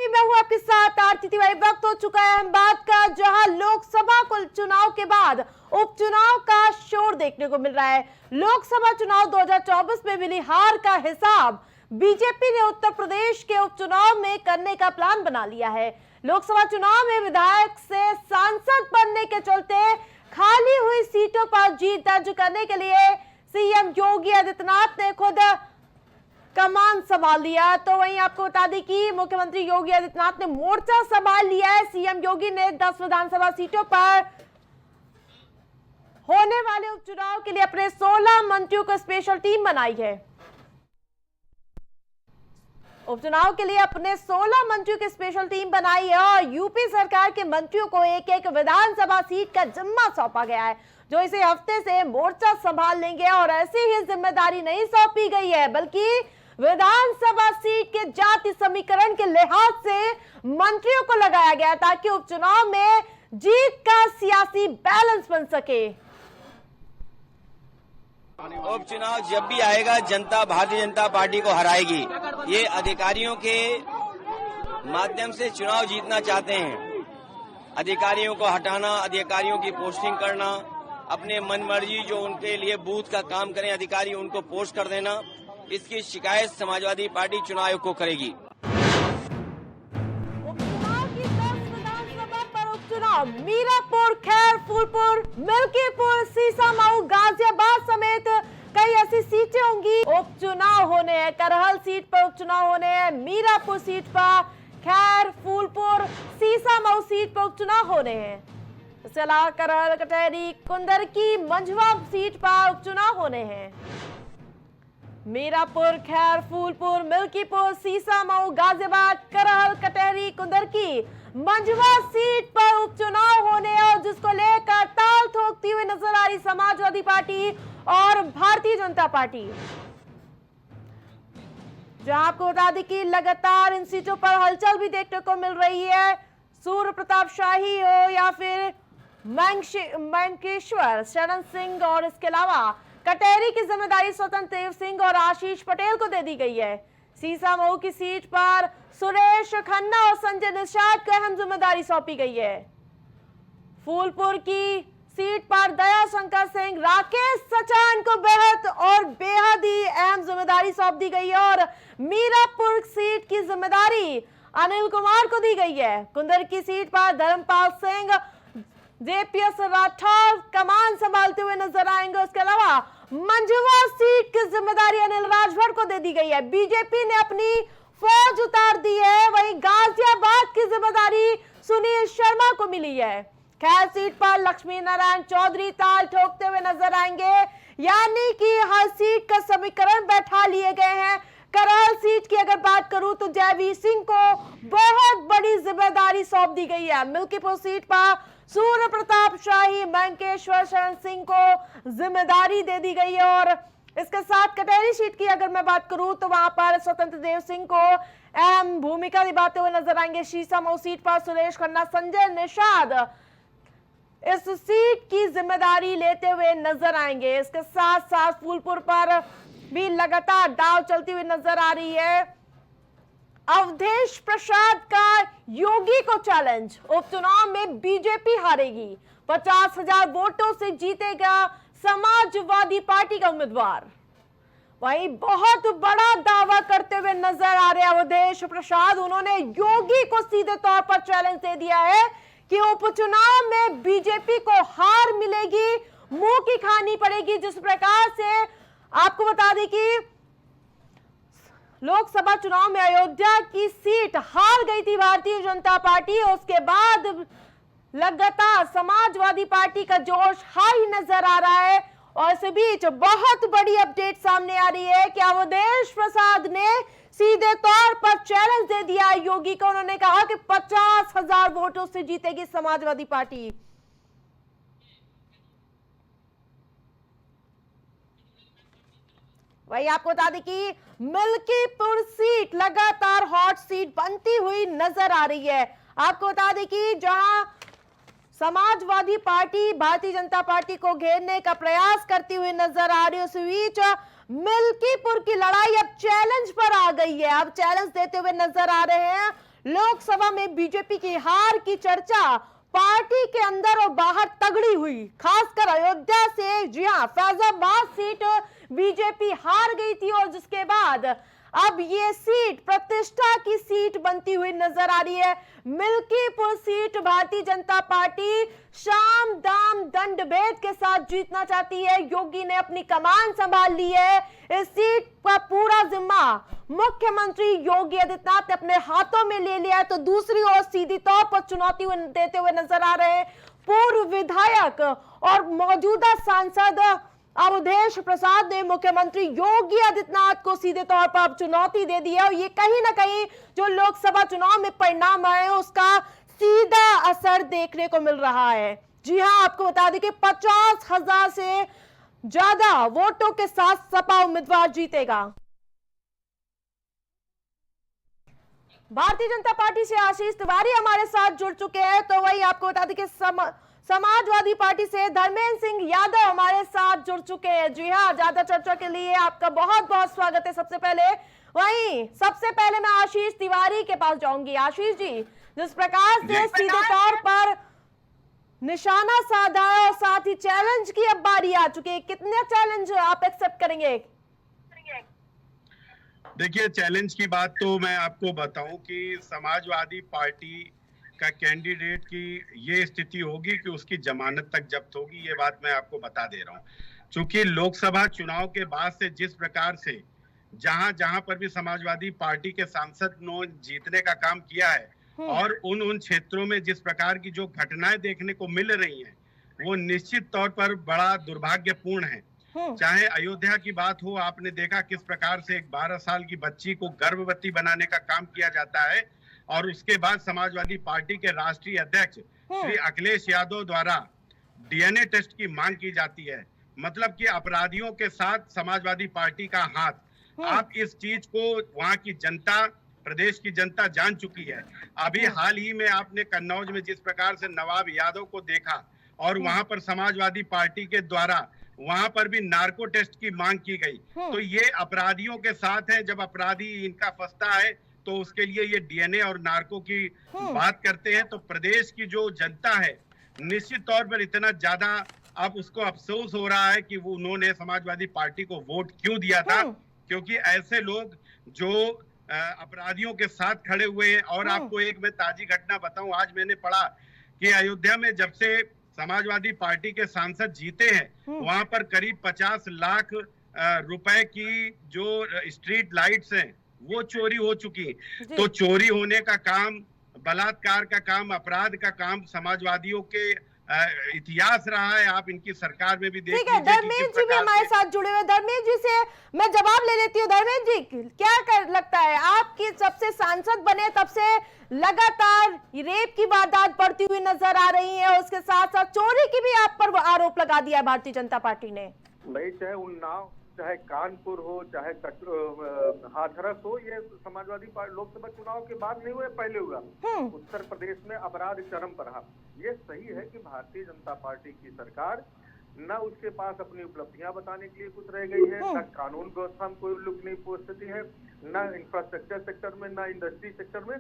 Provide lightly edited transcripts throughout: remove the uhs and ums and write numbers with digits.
मैं हूं आपके साथ आरती तिवारी। वक्त हो चुका है अहमदाबाद का, जहां लोकसभा चुनाव के बाद उपचुनाव का शोर देखने को मिल रहा है। लोकसभा चुनाव 2024 में मिली हार का हिसाब बीजेपी ने उत्तर प्रदेश के उपचुनाव में करने का प्लान बना लिया है। लोकसभा चुनाव में विधायक से सांसद बनने के चलते खाली हुई सीटों पर जीत दर्ज करने के लिए सीएम योगी आदित्यनाथ ने खुद कमान संभाल लिया। तो वहीं आपको बता दें कि मुख्यमंत्री योगी आदित्यनाथ ने मोर्चा संभाल लिया है। सीएम योगी ने 10 विधानसभा सीटों पर होने वाले उपचुनाव के लिए अपने 16 मंत्रियों को स्पेशल टीम बनाई है। उपचुनाव के लिए अपने 16 मंत्रियों की स्पेशल टीम बनाई है और यूपी सरकार के मंत्रियों को एक एक विधानसभा सीट का जिम्मा सौंपा गया है, जो इसे हफ्ते से मोर्चा संभाल लेंगे। और ऐसी ही जिम्मेदारी नहीं सौंपी गई है, बल्कि विधानसभा सीट के जाति समीकरण के लिहाज से मंत्रियों को लगाया गया ताकि उपचुनाव में जीत का सियासी बैलेंस बन सके। उपचुनाव जब भी आएगा, जनता भारतीय जनता पार्टी को हराएगी। ये अधिकारियों के माध्यम से चुनाव जीतना चाहते हैं। अधिकारियों को हटाना, अधिकारियों की पोस्टिंग करना, अपने मनमर्जी जो उनके लिए बूथ का काम करें अधिकारी उनको पोस्ट कर देना, इसकी शिकायत समाजवादी पार्टी चुनाव आयोग को करेगी। उपचुनाव की 10 विधानसभा पर उपचुनाव मीरापुर, खैर फूलपुर, मिल्कीपुर, सीसामऊ, गाजियाबाद समेत कई ऐसी सीटें होंगी उपचुनाव होने हैं। करहल सीट पर उपचुनाव होने हैं, मीरापुर सीट पर, खैर फूलपुर, सीसामऊ सीट पर उपचुनाव होने हैं। इसके अलावा करहल, कटहरी, कुंदरकी, मंझवा सीट पर उपचुनाव होने हैं। मीरापुर, खैर फूलपुर, मिल्कीपुर, सीसामऊ, गाजियाबाद, करहल, कटहरी, कुंदरकी, मंझवा सीट पर उपचुनाव होने और जिसको लेकर ताल ठोकती हुई नजर आ रही समाजवादी पार्टी और भारतीय जनता पार्टी। जहां आपको बता दें कि लगातार इन सीटों पर हलचल भी देखने को मिल रही है। सूर्य प्रताप शाही हो या फिर मैंकेश्वर शरण सिंह, और इसके अलावा कटहरी की जिम्मेदारी स्वतंत्र देव सिंह और आशीष पटेल को दे दी गई है। सीसामऊ की सीट पर सुरेश खन्ना और संजय निषाद को अहम जिम्मेदारी सौंपी गई है। फूलपुर की सीट पर दया शंकर सिंह, राकेश सचान को बेहद ही अहम जिम्मेदारी सौंप दी गई है और मीरापुर सीट की जिम्मेदारी अनिल कुमार को दी गई है। कुंदर की सीट पर धर्मपाल सिंह, जेपीएस राठौर कमान संभालते हुए नजर आएंगे। उसके अलावा मंझवा सीट की जिम्मेदारी अनिल राजभर को दे दी गई है। बीजेपी ने अपनी फौज उतार दी है। वहीं गाजियाबाद की जिम्मेदारी सुनील शर्मा को मिली है। खैर सीट पर लक्ष्मी नारायण चौधरी ताल ठोकते हुए नजर आएंगे, यानी कि हर सीट का समीकरण बैठा लिए गए हैं। करहल सीट की अगर बात करूं तो जयवीर सिंह को बहुत बड़ी जिम्मेदारी सौंप दी गई है। मिल्कीपुर सीट पर सूर्य प्रताप शाही, मैंकेश्वर शरण सिंह को जिम्मेदारी दे दी गई है। और इसके साथ कटहरी सीट की अगर मैं बात करूं तो वहां पर स्वतंत्र देव सिंह को अहम भूमिका निभाते हुए नजर आएंगे। सीसामऊ सीट पर सुरेश खन्ना, संजय निषाद इस सीट की जिम्मेदारी लेते हुए नजर आएंगे। इसके साथ साथ फूलपुर पर भी लगातार दाव चलती हुई नजर आ रही है। अवधेश प्रसाद का योगी को चैलेंज, उपचुनाव में बीजेपी हारेगी, 50,000 वोटों से जीतेगा समाजवादी पार्टी का उम्मीदवार। वहीं बहुत बड़ा दावा करते हुए नजर आ रहे अवधेश प्रसाद, उन्होंने योगी को सीधे तौर पर चैलेंज दे दिया है कि उपचुनाव में बीजेपी को हार मिलेगी, मुंह की खानी पड़ेगी। जिस प्रकार से आपको बता दें कि लोकसभा चुनाव में अयोध्या की सीट हार गई थी भारतीय जनता पार्टी, उसके बाद लगातार समाजवादी पार्टी का जोश हाई नजर आ रहा है। और इस बीच बहुत बड़ी अपडेट सामने आ रही है कि अवधेश प्रसाद ने सीधे तौर पर चैलेंज दे दिया योगी को। उन्होंने कहा कि 50,000 वोटों से जीतेगी समाजवादी पार्टी। वही आपको बता दें कि मिल्कीपुर सीट लगातार हॉट सीट बनती हुई नजर आ रही है। आपको बता दें कि जहां समाजवादी पार्टी भारतीय जनता पार्टी को घेरने का प्रयास करती हुई नजर आ रही है, उस बीच मिल्कीपुर की लड़ाई अब चैलेंज पर आ गई है। अब चैलेंज देते हुए नजर आ रहे हैं लोकसभा में बीजेपी की हार की चर्चा पार्टी के अंदर और बाहर तगड़ी हुई, खासकर अयोध्या से। जी हां, फैजाबाद सीट बीजेपी हार गई थी और जिसके बाद अब ये सीट प्रतिष्ठा की सीट बनती हुई नजर आ रही है। मिल्कीपुर सीट भारतीय जनता पार्टी शाम दाम दंड भेद के साथ जीतना चाहती है। योगी ने अपनी कमान संभाल ली है। इस सीट का पूरा जिम्मा मुख्यमंत्री योगी आदित्यनाथ ने अपने हाथों में ले लिया है। तो दूसरी ओर सीधी तौर पर चुनौती देते हुए नजर आ रहे हैं पूर्व विधायक और मौजूदा सांसद अवधेश प्रसाद ने मुख्यमंत्री योगी आदित्यनाथ को सीधे तौर पर अब चुनौती दे दी है। और ये कहीं ना कहीं जो लोकसभा चुनाव में परिणाम आए हैं उसका सीधा असर देखने को मिल रहा है। जी हां, आपको बता दें कि 50,000 से ज्यादा वोटों के साथ सपा उम्मीदवार जीतेगा। भारतीय जनता पार्टी से आशीष तिवारी हमारे साथ जुड़ चुके हैं। तो वही आपको बता दें कि समाजवादी पार्टी से धर्मेंद्र सिंह यादव हमारे साथ जुड़ चुके हैं। जी हाँ, ज्यादा चर्चा के लिए आपका बहुत बहुत स्वागत है। सबसे पहले मैं आशीष तिवारी के पास जाऊंगी। आशीष जी, जिस प्रकार से सीधे तौर पर निशाना साधा है और साथ ही चैलेंज की अब बारी आ चुकी है, कितने चैलेंज आप एक्सेप्ट करेंगे? देखिए, चैलेंज की बात तो मैं आपको बताऊं कि समाजवादी पार्टी का कैंडिडेट की ये स्थिति होगी कि उसकी जमानत तक जब्त होगी, ये बात मैं आपको बता दे रहा हूं। क्योंकि लोकसभा चुनाव के बाद से जिस प्रकार से जहां पर भी समाजवादी पार्टी के सांसद ने जीतने का काम किया है और उन क्षेत्रों में जिस प्रकार की जो घटनाएं देखने को मिल रही हैं, वो निश्चित तौर पर बड़ा दुर्भाग्यपूर्ण है। चाहे अयोध्या की बात हो, आपने देखा किस प्रकार से एक 12 साल की बच्ची को गर्भवती बनाने का काम किया जाता है और उसके बाद समाजवादी पार्टी के राष्ट्रीय अध्यक्ष श्री अखिलेश यादव द्वारा डीएनए टेस्ट की मांग की जाती है। मतलब कि अपराधियों के साथ समाजवादी पार्टी का हाथ। आप इस चीज को वहां की जनता, प्रदेश की जनता जान चुकी है। अभी हाल ही में आपने कन्नौज में जिस प्रकार से नवाब यादव को देखा और वहां पर समाजवादी पार्टी के द्वारा वहां पर भी नार्को टेस्ट की मांग की गई। तो ये अपराधियों के साथ है। जब अपराधी इनका फंसता है तो उसके लिए ये डीएनए और नार्को की बात करते हैं। तो प्रदेश की जो जनता है निश्चित तौर पर इतना ज्यादा अब उसको अफसोस हो रहा है कि वो उन्होंने समाजवादी पार्टी को वोट क्यों दिया था, क्योंकि ऐसे लोग जो अपराधियों के साथ खड़े हुए हैं। और आपको एक मैं ताजी घटना बताऊं, आज मैंने पढ़ा कि अयोध्या में जब से समाजवादी पार्टी के सांसद जीते हैं, वहां पर करीब 50 लाख रुपए की जो स्ट्रीट लाइट्स हैं वो चोरी हो चुकी। तो चोरी होने का काम, बलात्कार का काम, अपराध का काम समाजवादियों के इतिहास रहा है। आप इनकी सरकार में भी देख लीजिए। धर्मेंद्र जी भी हमारे साथ जुड़े हुए। धर्मेंद्र जी से मैं जवाब ले लेती हूँ। धर्मेंद्र जी, क्या लगता है, आपकी जब से सांसद बने तब से लगातार रेप की वारदात बढ़ती हुई नजर आ रही है, उसके साथ साथ चोरी की भी आप पर आरोप लगा दिया है भारतीय जनता पार्टी ने। भाई, चाहे उन्नाव, चाहे कानपुर हो, चाहे हाथरस हो, ये समाजवादी पार्टी लोकसभा चुनाव के बाद नहीं हुए, पहले हुआ। उत्तर प्रदेश में अपराध चरम पर रहा। ये सही है कि भारतीय जनता पार्टी की सरकार न उसके पास अपनी उपलब्धियां बताने के लिए कुछ रह गई है, न कानून व्यवस्था में कोई उल्लेख नहीं स्थिति है, न इंफ्रास्ट्रक्चर सेक्टर में, न इंडस्ट्री सेक्टर में।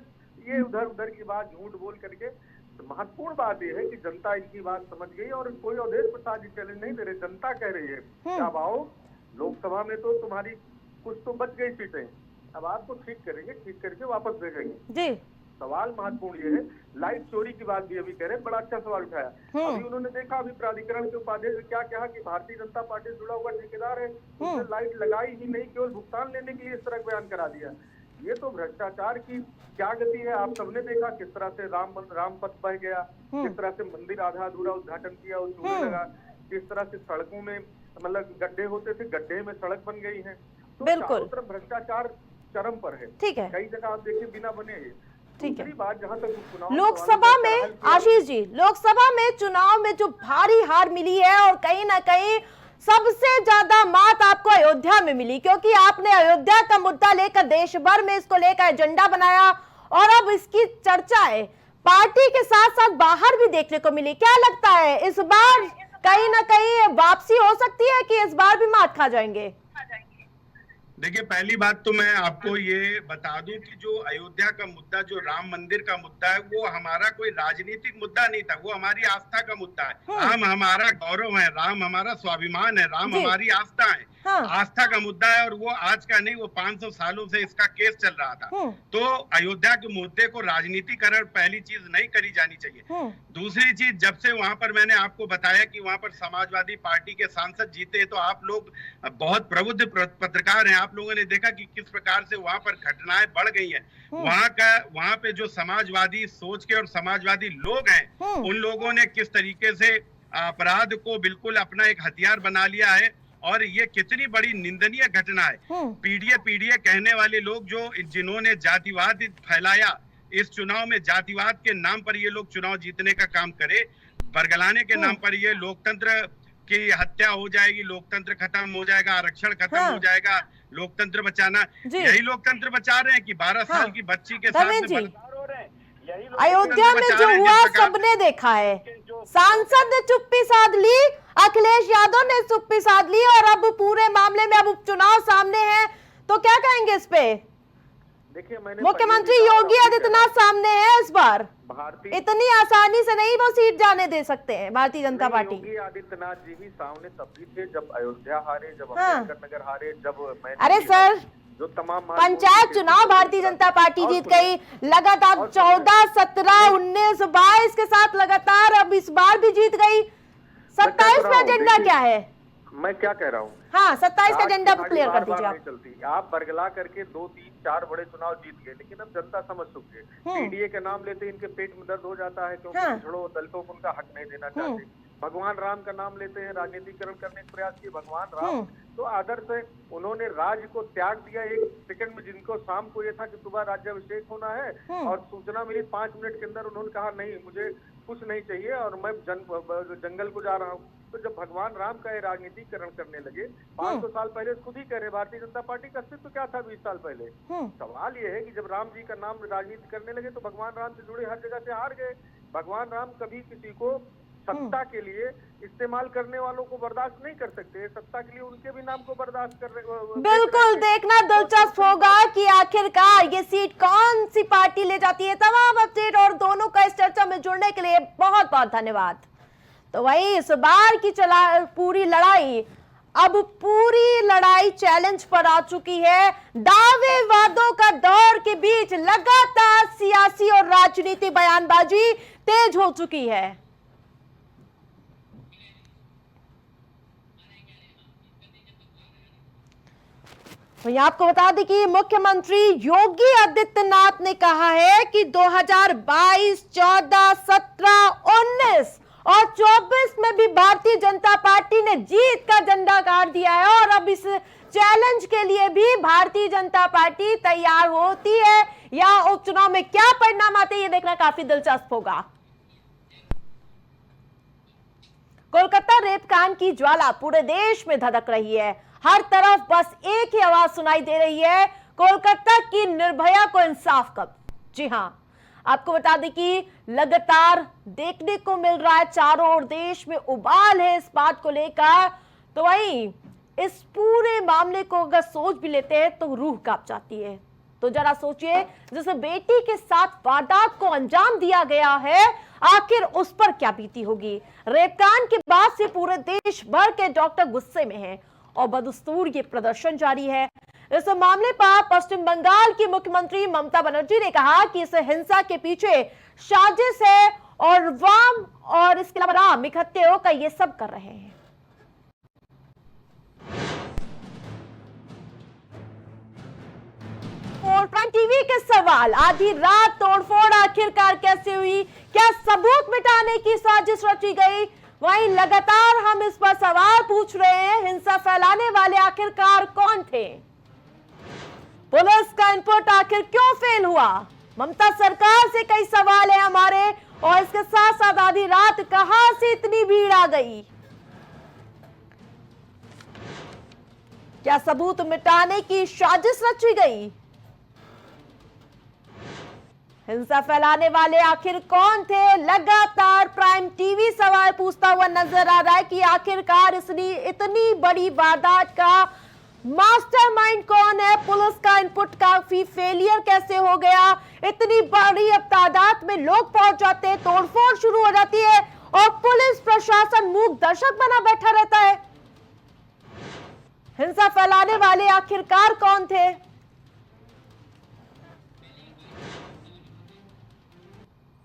ये उधर उधर की बात झूठ बोल करके। तो महत्वपूर्ण बात यह है कि जनता इनकी बात समझ गई और कोई अवधेश प्रसाद जी चैलेंज नहीं दे रहे। जनता कह रही है कि अब आओ, लोकसभा में तो तुम्हारी कुछ तो बच गई सीटें, अब आपको ठीक करेंगे, ठीक करके वापस भेजेंगे जी। सवाल महत्वपूर्ण ये है, लाइट चोरी की बात भी अभी कह रहे हैं, बड़ा अच्छा सवाल उठाया। अभी उन्होंने देखा, अभी प्राधिकरण के उपाध्यक्ष क्या कहा कि भारतीय जनता पार्टी से जुड़ा हुआ ठेकेदार है, उसने लाइट लगाई ही नहीं, केवल भुगतान लेने के लिए इस तरह बयान करा दिया। ये तो भ्रष्टाचार की क्या गति है। आप सबने देखा किस तरह से राम पथ बह गया, किस तरह से मंदिर आधा अधूरा उद्घाटन किया और चूहे लगा, किस तरह से सड़कों में मतलब गड्ढे होते थे, गड्ढे में सड़क बन गई है। तो चारों तरफ भ्रष्टाचार चरम पर है। ठीक है, कई जगह आप देखिए बिना बने। ठीक है, बात जहां तक लोकसभा में, आशीष जी, लोकसभा में चुनाव में जो भारी हार मिली है और कहीं ना कहीं सबसे ज्यादा मात आपको अयोध्या में मिली, क्योंकि आपने अयोध्या का मुद्दा लेकर देश भर में इसको लेकर एजेंडा बनाया और अब इसकी चर्चाएं पार्टी के साथ साथ बाहर भी देखने को मिली। क्या लगता है, इस बार कहीं ना कहीं वापसी हो सकती है कि इस बार भी मात खा जाएंगे? देखिए, पहली बात तो मैं आपको ये बता दूं कि जो अयोध्या का मुद्दा, जो राम मंदिर का मुद्दा है, वो हमारा कोई राजनीतिक मुद्दा नहीं था, वो हमारी आस्था का मुद्दा है। राम हमारा गौरव है, राम हमारा स्वाभिमान है, राम हमारी आस्था है। हाँ। आस्था का मुद्दा है, और वो आज का नहीं, वो 500 सालों से इसका केस चल रहा था। तो अयोध्या के मुद्दे को राजनीतिकरण पहली चीज नहीं करी जानी चाहिए। दूसरी चीज, जब से वहां पर मैंने आपको बताया कि वहां पर समाजवादी पार्टी के सांसद जीते, तो आप लोग बहुत प्रबुद्ध पत्रकार हैं, आप लोगों ने देखा कि किस प्रकार से वहां पर घटनाएं बढ़ गई हैं। वहां पे जो समाजवादी सोच के और समाजवादी लोग हैं, उन लोगों ने किस तरीके से अपराध को बिल्कुल अपना एक हथियार बना लिया है, और ये कितनी बड़ी निंदनीय घटना है। पीडीए कहने वाले लोग, जो जिन्होंने जातिवाद फैलाया, इस चुनाव में जातिवाद के नाम पर ये लोग चुनाव जीतने का काम करे, बरगलाने के नाम पर ये लोकतंत्र की हत्या हो जाएगी, लोकतंत्र खत्म हो जाएगा, आरक्षण खत्म हो जाएगा, लोकतंत्र बचाना, यही लोकतंत्र बचा रहे हैं कि 12 साल की बच्ची के साथ में बलात्कार हो रहे हैं। अयोध्या में जो हुआ सबने देखा है, सांसद ने चुप्पी साध ली, अखिलेश यादव ने चुप्पी साध ली, और अब पूरे मामले में अब उपचुनाव सामने है, तो क्या कहेंगे इस पे? देखिए, मुख्यमंत्री योगी आदित्यनाथ सामने है इस बार, इतनी आसानी से नहीं वो सीट जाने दे सकते हैं भारतीय जनता पार्टी। योगी आदित्यनाथ जी भी सामने तब भी थे जब अयोध्या हारे, जब अम्बेडकर नगर हारे, जब अरे सर, जो तमाम पंचायत चुनाव भारतीय जनता पार्टी जीत गई लगातार 14, 17, 19, 22 के साथ लगातार, अब इस बार भी जीत गई। 27 का एजेंडा क्या है? मैं क्या कह रहा हूँ, हाँ 27 का एजेंडा क्लियर कर दीजिए आप। चलती आप बरगला करके 2, 3, 4 बड़े चुनाव जीत गए, लेकिन अब जनता समझ चुकी है। पीडीए के नाम लेते इनके पेट में दर्द हो जाता है, क्योंकि पिछड़ों दलितों को उनका हक नहीं देना चाहते। भगवान राम का नाम लेते हैं, राजनीतिकरण करने का प्रयास किए। भगवान राम तो आदर्श है, उन्होंने राज्य को त्याग दिया 1 सेकंड में, जिनको शाम को ये था कि सुबह राज्याभिषेक होना है, और सूचना मिली 5 मिनट के अंदर, उन्होंने कहा नहीं, मुझे कुछ नहीं चाहिए और मैं जंगल को जा रहा हूँ। तो जब भगवान राम का राजनीतिकरण करने लगे, 500 साल पहले खुद ही कह रहे, भारतीय जनता पार्टी का अस्तित्व क्या था 20 साल पहले? सवाल ये है कि जब राम जी का नाम राजनीति करने लगे, तो भगवान राम से जुड़े हर जगह से हार गए। भगवान राम कभी किसी को सत्ता के लिए इस्तेमाल करने वालों को बर्दाश्त नहीं कर सकते, सत्ता के लिए उनके भी नाम को बर्दाश्त कर रहे। बिल्कुल देखना दिलचस्प होगा कि आखिरकार ये सीट कौन सी पार्टी ले जाती है। तमाम अपडेट और दोनों का इस चर्चा में जुड़ने के लिए बहुत बहुत धन्यवाद। तो वही इस बार की पूरी लड़ाई, अब पूरी लड़ाई चैलेंज पर आ चुकी है। दावे वादों का दौर के बीच लगातार सियासी और राजनीति बयानबाजी तेज हो चुकी है। वहीं आपको बता दें कि मुख्यमंत्री योगी आदित्यनाथ ने कहा है कि 2022, 14, 17, 19 और 24 में भी भारतीय जनता पार्टी ने जीत का झंडा गाड़ दिया है, और अब इस चैलेंज के लिए भी भारतीय जनता पार्टी तैयार होती है, या उपचुनाव में क्या परिणाम आते हैं ये देखना काफी दिलचस्प होगा। कोलकाता रेप कांड की ज्वाला पूरे देश में धधक रही है, हर तरफ बस एक ही आवाज सुनाई दे रही है, कोलकाता की निर्भया को इंसाफ कब। जी हां, आपको बता दें कि लगातार देखने को मिल रहा है चारों ओर देश में उबाल है इस बात को लेकर। तो वहीं इस पूरे मामले को अगर सोच भी लेते हैं तो रूह कांप जाती है। तो जरा सोचिए, जिस बेटी के साथ वारदात को अंजाम दिया गया है, आखिर उस पर क्या बीती होगी। रेपकांड के बाद से पूरे देश भर के डॉक्टर गुस्से में हैं और बदस्तूर ये प्रदर्शन जारी है। इस मामले पर पश्चिम बंगाल की मुख्यमंत्री ममता बनर्जी ने कहा कि इस हिंसा के पीछे साजिश है और वाम और इसके अलावा राम इकट्ठे होकर ये सब कर रहे हैं। और प्राइम टीवी के सवाल, आधी रात तोड़फोड़ आखिरकार कैसे हुई, क्या सबूत मिटाने की साजिश रची गई? वहीं लगातार हम इस पर सवाल पूछ रहे हैं, हिंसा फैलाने वाले आखिरकार कौन थे? पुलिस का इनपुट आखिर क्यों फेल हुआ? ममता सरकार से कई सवाल है हमारे, और इसके साथ साथ आधी रात कहां से इतनी भीड़ आ गई? क्या सबूत मिटाने की साजिश रची गई? हिंसा फैलाने वाले आखिर कौन थे? लगातार प्राइम टीवी सवाल पूछता हुआ नजर आ रहा है कि आखिरकार इतनी बड़ी वारदात का मास्टरमाइंड कौन है? पुलिस का इनपुट काफी फेलियर कैसे हो गया? इतनी बड़ी अब तादाद में लोग पहुंच जाते हैं, तोड़फोड़ शुरू हो जाती है और पुलिस प्रशासन मूक दर्शक बना बैठा रहता है। हिंसा फैलाने वाले आखिरकार कौन थे?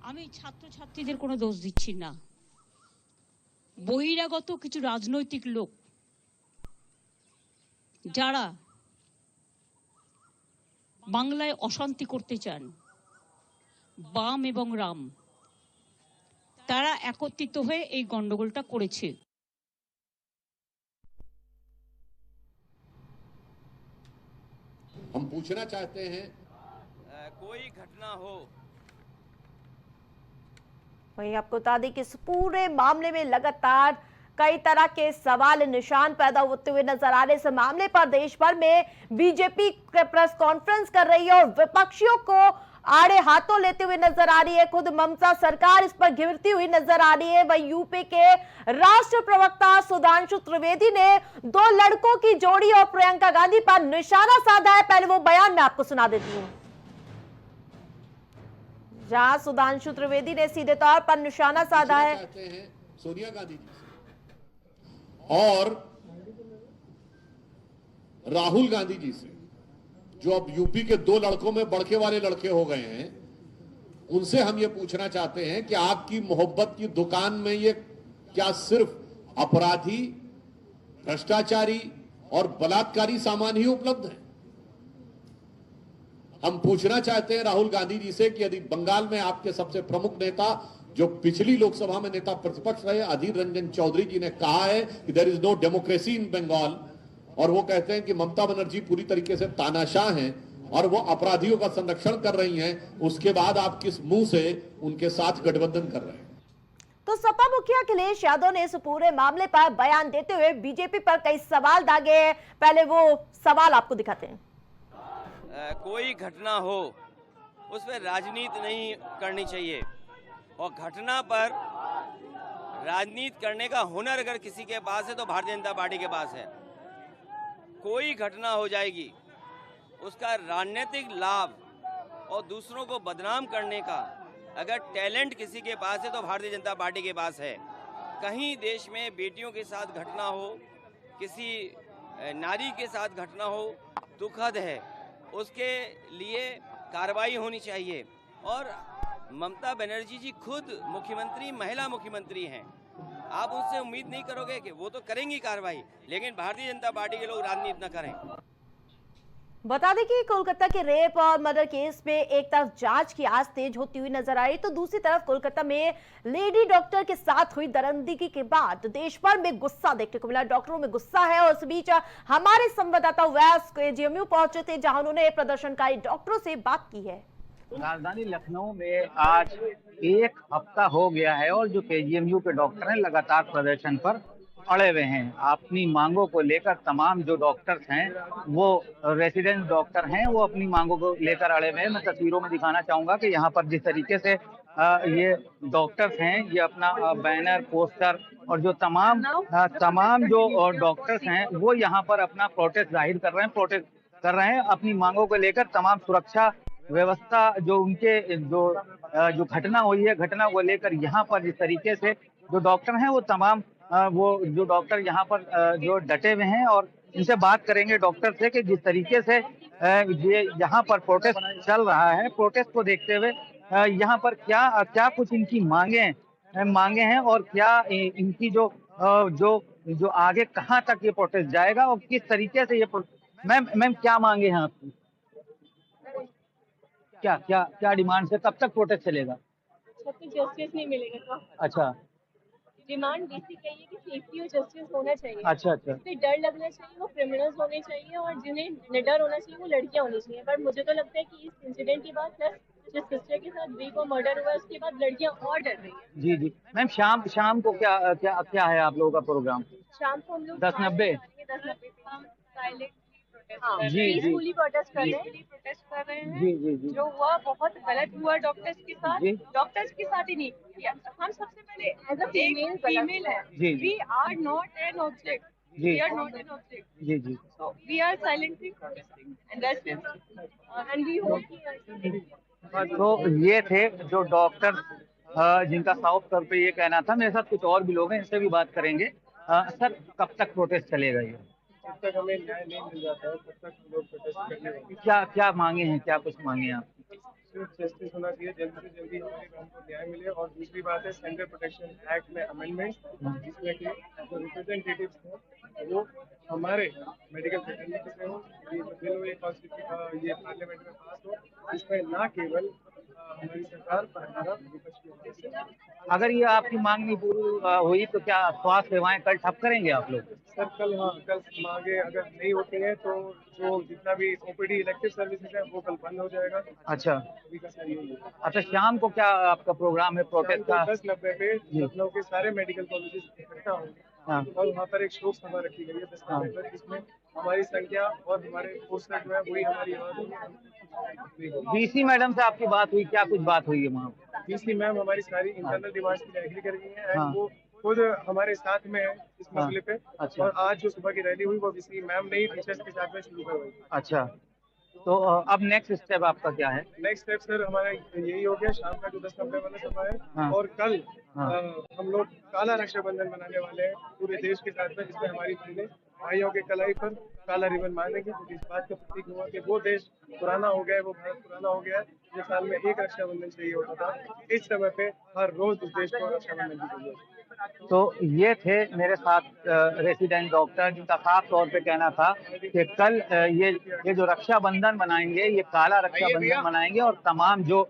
আমি ছাত্রছাত্রীদের কোনো দোষ দিচ্ছি না, বহিরাগত কিছু রাজনৈতিক লোক যারা বাংলায় অশান্তি করতে চান, বাম এবং রাম, তারা একত্রিত হয়ে এই গন্ডগোলটা করেছে। हम पूछना चाहते हैं कोई घटना हो। वहीं आपको बता दें कि इस पूरे मामले में लगातार कई तरह के सवाल निशान पैदा होते हुए नजर आ रहे। इस मामले पर देश भर में बीजेपी प्रेस कॉन्फ्रेंस कर रही है और विपक्षियों को आड़े हाथों लेते हुए नजर आ रही है। खुद ममता सरकार इस पर घिरती हुई नजर आ रही है। वहीं यूपी के राष्ट्र प्रवक्ता सुधांशु त्रिवेदी ने दो लड़कों की जोड़ी और प्रियंका गांधी पर निशाना साधा है। पहले वो बयान मैं आपको सुना देती हूँ, जहां सुधांशु त्रिवेदी ने सीधे तौर पर निशाना साधा है सोनिया गांधी जी से और राहुल गांधी जी से, जो अब यूपी के दो लड़कों में बड़के वाले लड़के हो गए हैं। उनसे हम ये पूछना चाहते हैं कि आपकी मोहब्बत की दुकान में ये क्या सिर्फ अपराधी, भ्रष्टाचारी और बलात्कारी सामान ही उपलब्ध है? हम पूछना चाहते हैं राहुल गांधी जी से कि यदि बंगाल में आपके सबसे प्रमुख नेता, जो पिछली लोकसभा में नेता प्रतिपक्ष रहे, अधीर रंजन चौधरी जी ने कहा है कि there is no democracy in Bengal, और वो कहते हैं कि ममता बनर्जी पूरी तरीके से तानाशाह हैं और वो अपराधियों का संरक्षण कर रही हैं, उसके बाद आप किस मुंह से उनके साथ गठबंधन कर रहे हैं? तो सपा मुखिया अखिलेश यादव ने इस पूरे मामले पर बयान देते हुए बीजेपी पर कई सवाल दागे हैं। पहले वो सवाल आपको दिखाते हैं। कोई घटना हो उसमें राजनीति नहीं करनी चाहिए, और घटना पर राजनीति करने का हुनर अगर किसी के पास है तो भारतीय जनता पार्टी के पास है। कोई घटना हो जाएगी, उसका राजनीतिक लाभ और दूसरों को बदनाम करने का अगर टैलेंट किसी के पास है तो भारतीय जनता पार्टी के पास है। कहीं देश में बेटियों के साथ घटना हो, किसी नारी के साथ घटना हो, दुखद है, उसके लिए कार्रवाई होनी चाहिए। और ममता बनर्जी जी खुद मुख्यमंत्री, महिला मुख्यमंत्री हैं, आप उनसे उम्मीद नहीं करोगे कि वो तो करेंगी कार्रवाई, लेकिन भारतीय जनता पार्टी के लोग राजनीति न करें। बता दें कि कोलकाता के रेप और मर्डर केस में एक तरफ जांच की आंच तेज होती हुई नजर आई, तो दूसरी तरफ कोलकाता में लेडी डॉक्टर के साथ हुई दरिंदगी के बाद देश भर में गुस्सा देखने को मिला। डॉक्टरों में गुस्सा है और इस बीच हमारे संवाददाता वैस केजीएमयू पहुंचे थे, जहां उन्होंने प्रदर्शनकारी डॉक्टरों से बात की है। राजधानी लखनऊ में आज एक हफ्ता हो गया है और जो केजीएमयू के डॉक्टर हैं लगातार प्रदर्शन पर अड़े हुए हैं। अपनी मांगों को लेकर तमाम जो डॉक्टर्स हैं, वो रेसिडेंट डॉक्टर हैं, वो अपनी मांगों को लेकर अड़े हुए हैं। मैं तस्वीरों में दिखाना चाहूंगा कि यहाँ पर जिस तरीके से ये डॉक्टर्स हैं, ये अपना बैनर, पोस्टर और जो तमाम जो डॉक्टर्स हैं वो यहाँ पर अपना प्रोटेस्ट जाहिर कर रहे हैं अपनी मांगों को लेकर। तमाम सुरक्षा व्यवस्था जो उनके जो घटना हुई है, घटना को लेकर यहाँ पर जिस तरीके से जो डॉक्टर हैं वो तमाम वो जो डॉक्टर यहाँ पर जो डटे हुए हैं, और इनसे बात करेंगे डॉक्टर से कि जिस तरीके से ये यहाँ पर प्रोटेस्ट चल रहा है, प्रोटेस्ट को देखते हुए यहाँ पर क्या कुछ इनकी मांगे हैं और क्या इनकी जो आगे कहाँ तक ये प्रोटेस्ट जाएगा और किस तरीके से ये मैम क्या मांगे हैं आपकी? क्या डिमांड है? कब तक प्रोटेस्ट चलेगा? जस्टिस नहीं मिलेगा तो। अच्छा, डिमांड बेसिक है कि सेफ्टी और जस्टिस होना चाहिए। अच्छा। जिससे डर लगना चाहिए वो क्रिमिनल्स होने चाहिए, और जिन्हें निडर होना चाहिए वो लड़कियां होनी चाहिए। पर मुझे तो लगता है कि इस इंसिडेंट के बाद प्लस जिस सिस्टर के साथ रेप और मर्डर हुआ उसके बाद लड़कियां और डर रही है। जी मैम, शाम को क्या है आप लोगों का प्रोग्राम? शाम को हम लोग 10:90 पीसफुली प्रोटेस्ट कर रहे हैं। जी। जो हुआ बहुत गलत हुआ डॉक्टर्स के साथ ही नहीं। हम सबसे पहले एज अ फीमेल है, we are not an object, जी We are not in object. जी जी। So we are silently protesting, and that's it. And we hope कि तो ये थे जो डॉक्टर जिनका साउथ सर पे ये कहना था। मेरे साथ कुछ और भी लोग हैं, इनसे भी बात करेंगे। सर, कब तक प्रोटेस्ट चलेगा ये? जब तक हमें न्याय नहीं मिल जाता है तब तक हम लोग प्रोटेस्ट करने वाले हैं। क्या क्या मांगे हैं, क्या कुछ मांगे हैं आप? सिर्फ जस्टिस होना चाहिए, जल्दी से जल्दी हमारे काम को न्याय मिले। और दूसरी बात है सेंट्रल प्रोटेक्शन एक्ट में अमेंडमेंट, जिसमें कि जो रिप्रेजेंटेटिव्स हैं वो हमारे मेडिकल फैकल्टी से हो, ये बिल हो, ये पार्लियामेंट में पास हो, इसमें ना केवल हमारी सरकार पर हमारा विपक्ष की वजह से। अगर ये आपकी मांग नहीं पूरी हुई तो क्या स्वास्थ्य सेवाएं कल ठप करेंगे आप लोग? सर कल मांगे अगर नहीं होती हैं तो जो जितना भी ओपीडी इलेक्टिव सर्विसेज है वो कल बंद हो जाएगा। अच्छा अभी का सर यही है। अच्छा, शाम को क्या आपका प्रोग्राम है प्रोटेस्ट का? 10:90 पे लखनऊ के सारे मेडिकल कॉलेजेस इकट्ठा होंगे। हाँ। और वहाँ पर एक शोक सभा रखी गई है 10:90 पर, जिसमें हमारी संख्या और हमारे पोस्टर जो है वही हमारी आवाज होगी। डीसी मैडम से आपकी बात हुई, क्या कुछ बात हुई है वहाँ? डीसी मैम हमारी सारी इंटरनल डिमांड्स की एग्री कर गई है। हाँ। वो खुद हमारे साथ में है इस मसले पे। अच्छा। और आज जो सुबह की रैली हुई वो डीसी मैम ने ही टीचर्स के साथ में शुरू करवाई। अच्छा, तो अब नेक्स्ट स्टेप आपका क्या है? नेक्स्ट स्टेप सर हमारा यही हो गया, शाम का जो 10:90 वाला सभा है। हाँ। और कल हाँ। हम लोग काला रक्षाबंधन मनाने वाले हैं पूरे देश के साथ में, जिसमें हमारी बहनें भाइयों के कलाई पर काला रिबन बांधेंगे। तो इस बात का प्रतीक हुआ कि वो देश पुराना हो गया है, वो भारत पुराना हो गया है। जिस साल में एक रक्षाबंधन चाहिए होता था, इस समय पे हर रोज इस देश को रक्षाबंधन की जरूरत है। तो ये थे मेरे साथ रेसिडेंट डॉक्टर, जिनका साफ तौर पे कहना था कि कल ये जो रक्षाबंधन मनाएंगे, ये काला रक्षाबंधन मनाएंगे और तमाम जो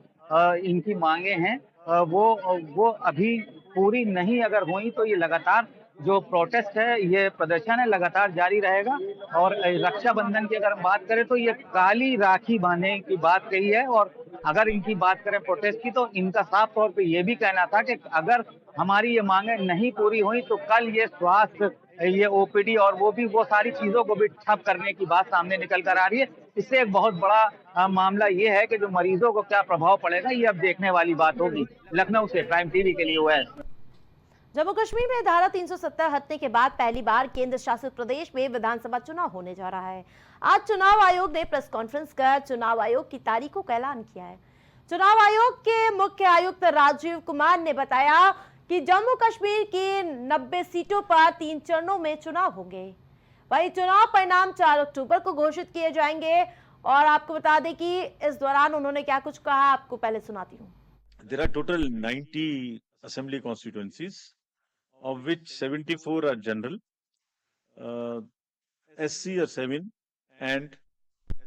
इनकी मांगे हैं वो अभी पूरी नहीं अगर हुई तो ये लगातार जो प्रोटेस्ट है, ये प्रदर्शन है, लगातार जारी रहेगा। और रक्षाबंधन की अगर हम बात करें तो ये काली राखी बांधने की बात कही है। और अगर इनकी बात करें प्रोटेस्ट की, तो इनका साफ तौर पे ये भी कहना था कि अगर हमारी ये मांगे नहीं पूरी हुई तो कल ये स्वास्थ्य, ये ओपीडी और वो सारी चीजों को भी ठप करने की बात सामने निकल कर आ रही है। इससे एक बहुत बड़ा मामला ये है कि जो मरीजों को क्या प्रभाव पड़ेगा, ये अब देखने वाली बात होगी। लखनऊ से प्राइम टीवी के लिए ओएस। जम्मू कश्मीर में धारा 370 हटने के बाद पहली बार केंद्र शासित प्रदेश में विधानसभा चुनाव होने जा रहा है। आज चुनाव आयोग ने प्रेस कॉन्फ्रेंस कर चुनाव आयोग की तारीखों का ऐलान किया है। चुनाव आयोग के मुख्य आयुक्त राजीव कुमार ने बताया कि जम्मू कश्मीर की 90 सीटों पर 3 चरणों में चुनाव होंगे। वही चुनाव परिणाम 4 अक्टूबर को घोषित किए जाएंगे। और आपको बता दें कि इस दौरान उन्होंने क्या कुछ कहा, आपको पहले सुनाती हूँ। There are total 90 assembly constituencies, of which 74 are general, SC are 7 and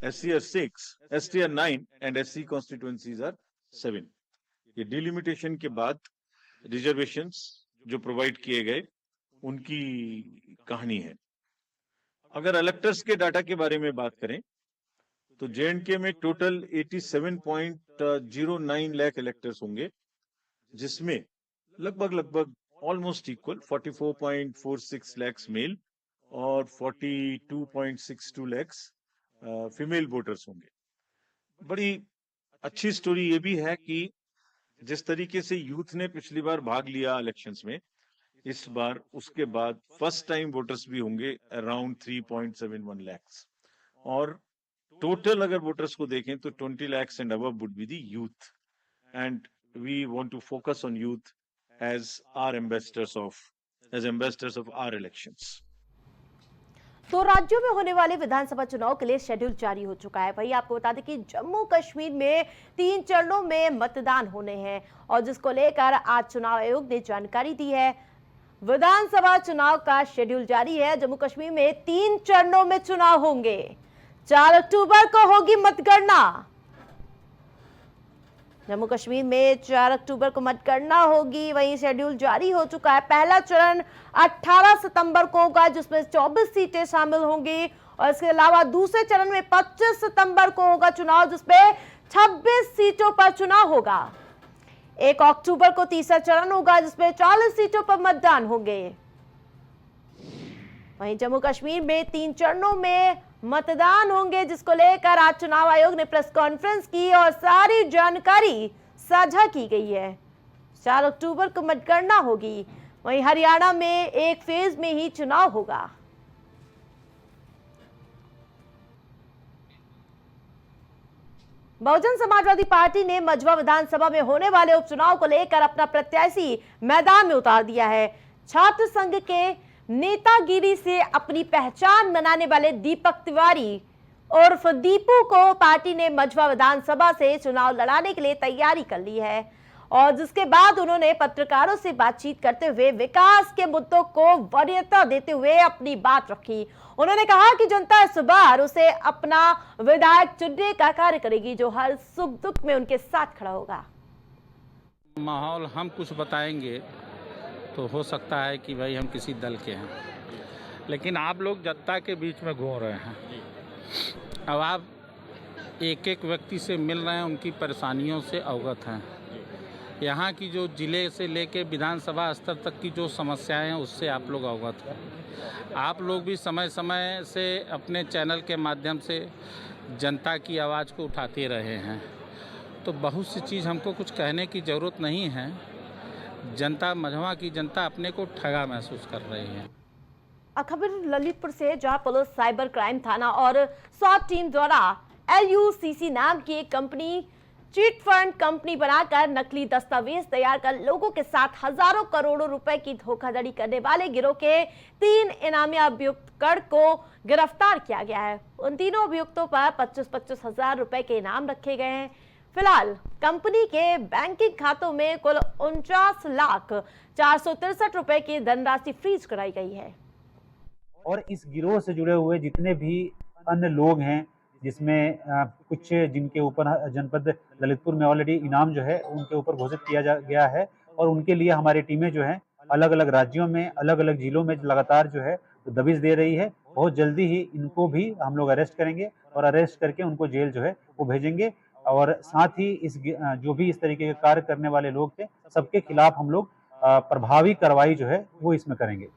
SC are 6, ST are 9 and SC constituencies are 7. ये डिलिमिटेशन के बाद रिजर्वेशंस जो प्रोवाइड किए गए उनकी कहानी है। अगर इलेक्टर्स के डाटा के बारे में बात करें तो J&K में टोटल 87.09 लाख इलेक्टर्स होंगे, जिसमें लगभग ऑलमोस्ट इक्वल 44.46 लाख मेल और 42.62 लाख फीमेल वोटर्स होंगे। बड़ी अच्छी स्टोरी ये भी है कि जिस तरीके से यूथ ने पिछली बार भाग लिया इलेक्शंस में, इस बार उसके बाद फर्स्ट टाइम वोटर्स भी होंगे अराउंड 3.71 लाख। और टोटल अगर वोटर्स को देखें तो 20 lakhs and above would be the youth, and we want to focus on youth as ambassadors of our elections. तो राज्यों में होने वाले विधानसभा चुनाव के लिए शेड्यूल जारी हो चुका है। वही आपको बता दें कि जम्मू कश्मीर में 3 चरणों में मतदान होने हैं और जिसको लेकर आज चुनाव आयोग ने जानकारी दी है। विधानसभा चुनाव का शेड्यूल जारी है। जम्मू कश्मीर में 3 चरणों में चुनाव होंगे। 4 अक्टूबर को होगी मतगणना। जम्मू कश्मीर में 4 अक्टूबर को मतगणना होगी। वहीं शेड्यूल जारी हो चुका है। पहला चरण 18 सितंबर को होगा, जिसमें 24 सीटें शामिल होंगी। और इसके अलावा दूसरे चरण में 25 सितंबर को होगा चुनाव, जिसमें 26 सीटों पर चुनाव होगा। 1 अक्टूबर को तीसरा चरण होगा, जिसमें 40 सीटों पर मतदान होंगे। वहीं जम्मू कश्मीर में 3 चरणों में मतदान होंगे, जिसको लेकर आज चुनाव आयोग ने प्रेस कॉन्फ्रेंस की और सारी जानकारी साझा की गई है। 4 अक्टूबर को मतगणना होगी। वहीं हरियाणा में 1 फेज में ही चुनाव होगा। बहुजन समाजवादी पार्टी ने मझवा विधानसभा में होने वाले उपचुनाव को लेकर अपना प्रत्याशी मैदान में उतार दिया है। छात्र संघ के नेतागिरी से अपनी पहचान बनाने वाले दीपक तिवारी उर्फ दीपू को पार्टी ने मझवा विधानसभा से चुनाव लड़ाने के लिए तैयारी कर ली है और जिसके बाद उन्होंने पत्रकारों से बातचीत करते हुए विकास के मुद्दों को वरीयता देते हुए अपनी बात रखी। उन्होंने कहा कि जनता इस बार उसे अपना विधायक चुनने का कार्य करेगी जो हर सुख दुख में उनके साथ खड़ा होगा। माहौल हम कुछ बताएंगे तो हो सकता है कि भाई हम किसी दल के हैं, लेकिन आप लोग जनता के बीच में घूम रहे हैं। अब आप एक एक व्यक्ति से मिल रहे हैं, उनकी परेशानियों से अवगत हैं। यहाँ की जो जिले से लेके विधानसभा स्तर तक की जो समस्याएं हैं उससे आप लोग अवगत हैं। आप लोग भी समय समय से अपने चैनल के माध्यम से जनता की आवाज़ को उठाते रहे हैं, तो बहुत सी चीज़ हमको कुछ कहने की ज़रूरत नहीं है। जनता, मझवा की जनता अपने को ठगा महसूस कर रही है। खबर ललितपुर से, जहां पुलिस साइबर क्राइम थाना और स्वाट टीम द्वारा LUCC नाम की एक कंपनी चीट फंड कंपनी बनाकर नकली दस्तावेज तैयार कर लोगों के साथ हजारों करोड़ों रुपए की धोखाधड़ी करने वाले गिरोह के 3 इनामी अभियुक्तगण को गिरफ्तार किया गया है। उन तीनों अभियुक्तों पर 25-25 हजार रुपए के इनाम रखे गए हैं। फिलहाल कंपनी के बैंकिंग खातों में कुल 49,463 रुपए की धनराशि फ्रीज कराई गई है। और इस गिरोह से जुड़े हुए जितने भी अन्य लोग हैं, जिसमें कुछ जिनके ऊपर जनपद ललितपुर में ऑलरेडी इनाम जो है उनके ऊपर घोषित किया गया है और उनके लिए हमारी टीमें जो है अलग अलग राज्यों में, अलग अलग जिलों में लगातार जो है दबिश दे रही है। बहुत जल्दी ही इनको भी हम लोग अरेस्ट करेंगे और अरेस्ट करके उनको जेल जो है वो भेजेंगे। और साथ ही इस जो भी इस तरीके के कार्य करने वाले लोग थे, सबके खिलाफ हम लोग प्रभावी कार्रवाई जो है वो इसमें करेंगे।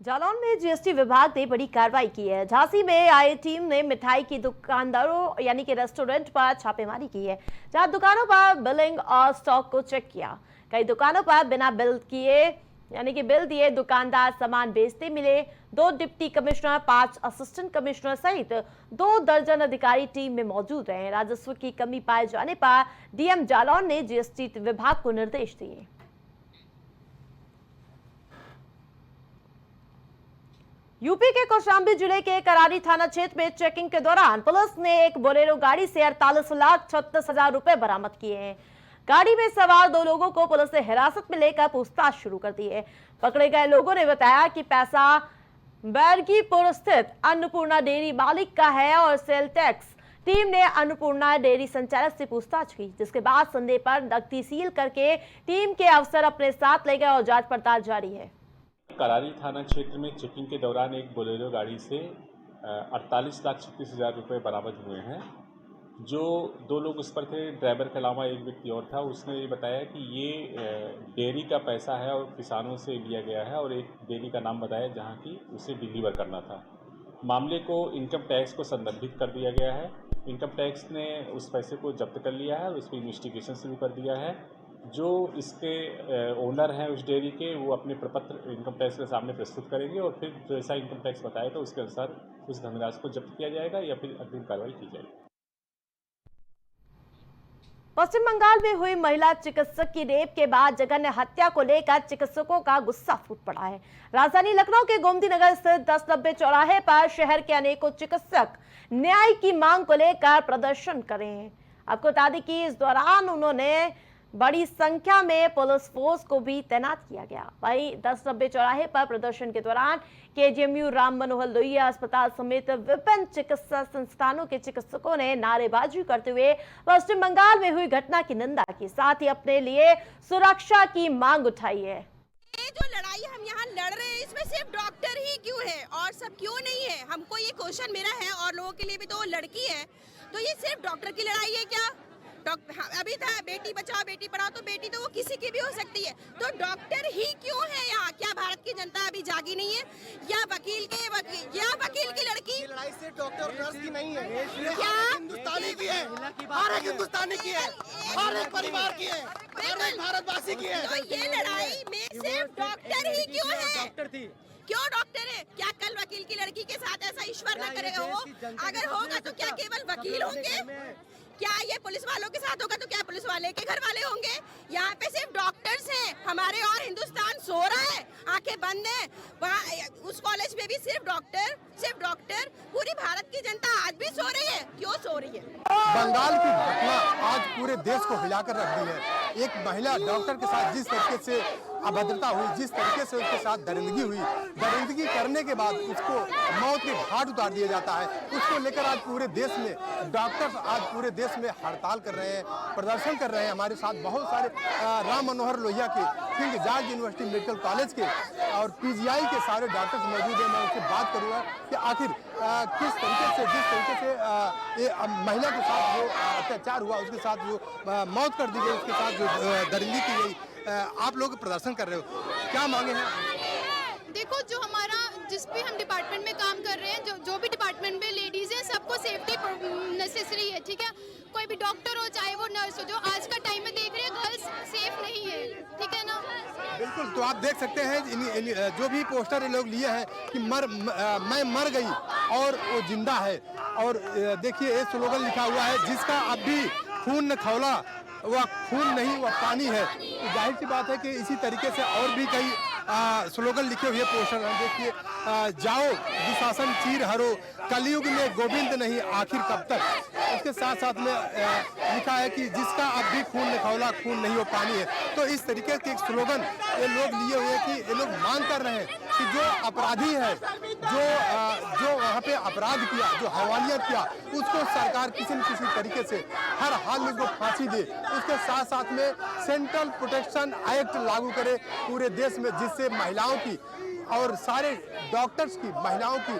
जालौन में GST विभाग ने बड़ी कार्रवाई की है। झांसी में आई टीम ने मिठाई की दुकानदारों यानी कि रेस्टोरेंट पर छापेमारी की है, जहां दुकानों पर बिलिंग और स्टॉक को चेक किया। कई दुकानों पर बिना बिल किए यानी कि बिल दिए दुकानदार सामान बेचते मिले। 2 डिप्टी कमिश्नर, 5 असिस्टेंट कमिश्नर सहित 2 दर्जन अधिकारी टीम में मौजूद रहे। राजस्व की कमी पाए जाने पर DM जालौन ने GST विभाग को निर्देश दिए। यूपी के कौशाम्बी जिले के करारी थाना क्षेत्र में चेकिंग के दौरान पुलिस ने एक बोलेरो गाड़ी से 48,36,000 रुपए बरामद किए हैं। गाड़ी में सवार 2 लोगों को पुलिस ने हिरासत में लेकर पूछताछ शुरू कर दी है। पकड़े गए लोगों ने बताया कि पैसा बैरकीपुर स्थित अन्नपूर्णा डेयरी मालिक का है और सेल टैक्स टीम ने अन्नपूर्णा डेयरी संचालक से पूछताछ की, जिसके बाद संदेह पर नकदी सील करके टीम के अफसर अपने साथ ले गए और जांच पड़ताल जारी है। करारी थाना क्षेत्र में चेकिंग के दौरान एक बोलेरो गाड़ी से 48,36,000 रुपये बरामद हुए हैं। जो 2 लोग उस पर थे, ड्राइवर के अलावा एक व्यक्ति और था, उसने ये बताया कि ये डेयरी का पैसा है और किसानों से लिया गया है और एक डेयरी का नाम बताया जहां की उसे डिलीवर करना था। मामले को इनकम टैक्स को संदर्भित कर दिया गया है। इनकम टैक्स ने उस पैसे को जब्त कर लिया है और उस पर इन्वेस्टिगेशन शुरू कर दिया है। जो इसके ओनर हैं उस डेयरी के, वो अपने प्रपत्र इनकम टैक्स के सामने प्रस्तुत करेंगे और फिर जैसा इनकम टैक्स बताएगा उसके अनुसार उस धनराशि को जब्त किया जाएगा या फिर अग्रिम कार्रवाई की जाएगी। पश्चिम बंगाल में हुई महिला चिकित्सक की रेप के बाद जघन्य हत्या को लेकर चिकित्सकों का गुस्सा फूट पड़ा है। राजधानी लखनऊ के गोमती नगर स्थित 1090 चौराहे पर शहर के अनेकों चिकित्सक न्याय की मांग को लेकर प्रदर्शन कर रहे हैं। आपको बता दें कि इस दौरान उन्होंने बड़ी संख्या में पुलिस फोर्स को भी तैनात किया गया। वहीं 1090 चौराहे पर प्रदर्शन के दौरान KGMU राम मनोहर लोहिया अस्पताल समेत विभिन्न चिकित्सा संस्थानों के चिकित्सकों ने नारेबाजी करते हुए पश्चिम बंगाल में हुई घटना की निंदा की, साथ ही अपने लिए सुरक्षा की मांग उठाई है। ये जो लड़ाई हम यहाँ लड़ रहे हैं इसमें सिर्फ डॉक्टर ही क्यों है और सब क्यों नहीं है? हमको ये क्वेश्चन मेरा है और लोगों के लिए भी। तो वो लड़की है तो ये सिर्फ डॉक्टर की लड़ाई है क्या? अभी था बेटी बचाओ बेटी पढ़ाओ, तो बेटी तो वो किसी की भी हो सकती है, तो डॉक्टर ही क्यों है यहाँ? क्या भारत की जनता अभी जागी नहीं है? या वकील की लड़की लड़ाई सिर्फ डॉक्टर और नर्स की नहीं है, क्या हिंदुस्तानी की है, हर एक हिंदुस्तानी की है, हर एक परिवार की है, हर एक भारतवासी की है। तो ये लड़ाई में सिर्फ डॉक्टर ही क्यों है? डॉक्टर थी, क्यों डॉक्टर है? क्या कल वकील की लड़की के साथ ऐसा ईश्वर न करे हो? अगर होगा तो क्या केवल वकील होंगे? पुलिस वालों के साथ होगा तो क्या पुलिस वाले के घर वाले होंगे? यहाँ पे सिर्फ डॉक्टर्स हैं हमारे, और हिंदुस्तान सो रहा है, आंखें बंद है। वहाँ उस कॉलेज में भी सिर्फ डॉक्टर। पूरी भारत की जनता आज भी सो रही है। क्यों सो रही है? बंगाल की घटना आज पूरे देश को हिलाकर रख दी है। एक महिला डॉक्टर के साथ जिस तरीके से अभद्रता हुई, जिस तरीके से उसके साथ दरिंदगी हुई, दरिंदगी करने के बाद उसको मौत के घाट उतार दिया जाता है। उसको लेकर आज पूरे देश में डॉक्टर्स आज पूरे देश में हड़ताल कर रहे हैं, प्रदर्शन कर रहे हैं। हमारे साथ बहुत सारे राम मनोहर लोहिया के, king George university medical college के और पीजीआई के सारे डॉक्टर्स मौजूद हैं। मैं उनसे बात करूँगा कि आखिर किस तरीके से, जिस तरीके से ये महिला के साथ जो अत्याचार हुआ, उसके साथ जो मौत कर दी गई, उसके साथ जो दरिंदगी की गई, आप लोग प्रदर्शन कर रहे हो, क्या मांगे हैं? देखो, जो हमारा जिस भी हम डिपार्टमेंट में काम कर रहे हैं, जो भी डिपार्टमेंट में लेडीज हैं, सबको सेफ्टी नेसेसरी है, ठीक है। कोई भी डॉक्टर हो चाहे वो नर्स हो, जो आज का टाइम में देख रहे हैं गर्ल्स सेफ नहीं है, ठीक है ना। बिल्कुल, तो आप देख सकते हैं जो भी पोस्टर ये लोग लिए हैं कि मैं मर गई और वो जिंदा है। और देखिए ये स्लोगन लिखा हुआ है, जिसका अब भी खून न खौला वह खून नहीं वह पानी है। तो जाहिर सी बात है कि इसी तरीके से और भी कई स्लोगन लिखे हुए पोस्टर हैं। देखिए, जाओ दुशासन चीर हरो, कलयुग में गोविंद नहीं आखिर कब तक। उसके साथ साथ में लिखा है कि जिसका अब भी खून न खौला खून नहीं वो पानी है। तो इस तरीके के एक स्लोगन ये लोग लिए हुए हैं कि ये लोग मांग कर रहे हैं कि जो अपराधी है, जो वहाँ पे अपराध किया, जो हवालियत किया, उसको सरकार किसी न किसी तरीके से हर हाल में उसको फांसी दे। उसके साथ साथ में सेंट्रल प्रोटेक्शन एक्ट लागू करे पूरे देश में, जिससे महिलाओं की और सारे डॉक्टर्स की, महिलाओं की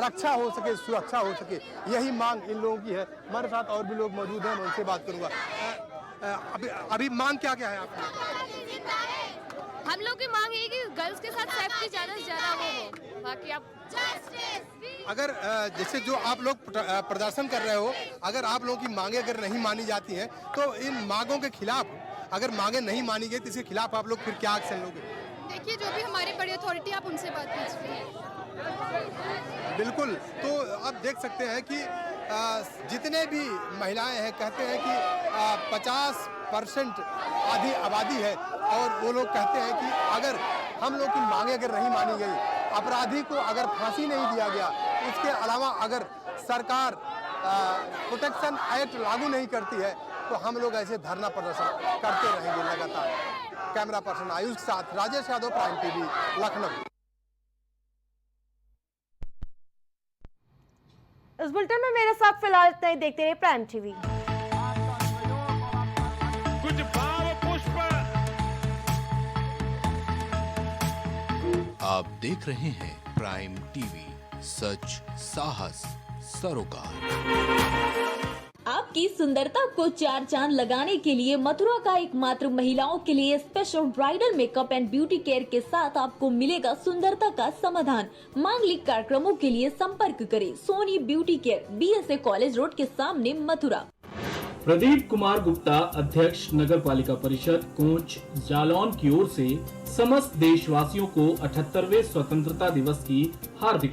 रक्षा हो सके, सुरक्षा हो सके। यही मांग इन लोगों की है। हमारे साथ और भी लोग मौजूद हैं, मैं उनसे बात करूंगा। अभी मांग क्या क्या है आपकी? हम लोग की मांग है कि गर्ल्स के साथ सेफ्टी ज्यादा से ज्यादा हो। बाकी आप अगर जैसे जो आप लोग प्रदर्शन कर रहे हो, अगर आप लोगों की मांगे अगर नहीं मानी जाती हैं, तो इन मांगों के खिलाफ, अगर मांगे नहीं मानी गई तो इसके खिलाफ आप लोग फिर क्या एक्शन लोगे? देखिए, जो भी हमारी बड़ी अथॉरिटी, आप उनसे बात कीजिए। बिल्कुल, तो आप देख सकते हैं कि जितने भी महिलाएं हैं कहते हैं कि 50% आधी आबादी है, और वो लोग कहते हैं कि अगर हम लोग की मांगे अगर नहीं मानी गई, अपराधी को अगर फांसी नहीं दिया गया, उसके अलावा अगर सरकार प्रोटेक्शन एक्ट लागू नहीं करती है, तो हम लोग ऐसे धरना प्रदर्शन करते रहेंगे लगातार। कैमरा पर्सन आयुष के साथ राजेश यादव, प्राइम टीवी, लखनऊ। इस बुलेटिन में मेरे साथ फिलहाल इतना ही। देखते रहिए प्राइम टीवी। कुछ भाव पुष्प। आप देख रहे हैं प्राइम टीवी, सच साहस सरोकार। आपकी सुंदरता को चार चांद लगाने के लिए मथुरा का एकमात्र महिलाओं के लिए special bridal makeup and beauty care के साथ आपको मिलेगा सुंदरता का समाधान। मांगलिक कार्यक्रमों के लिए संपर्क करें Soni beauty care, BSA college road के सामने, मथुरा। प्रदीप कुमार गुप्ता, अध्यक्ष नगर पालिका परिषद कोंच जालौन की ओर से समस्त देशवासियों को 78वें स्वतंत्रता दिवस की हार्दिक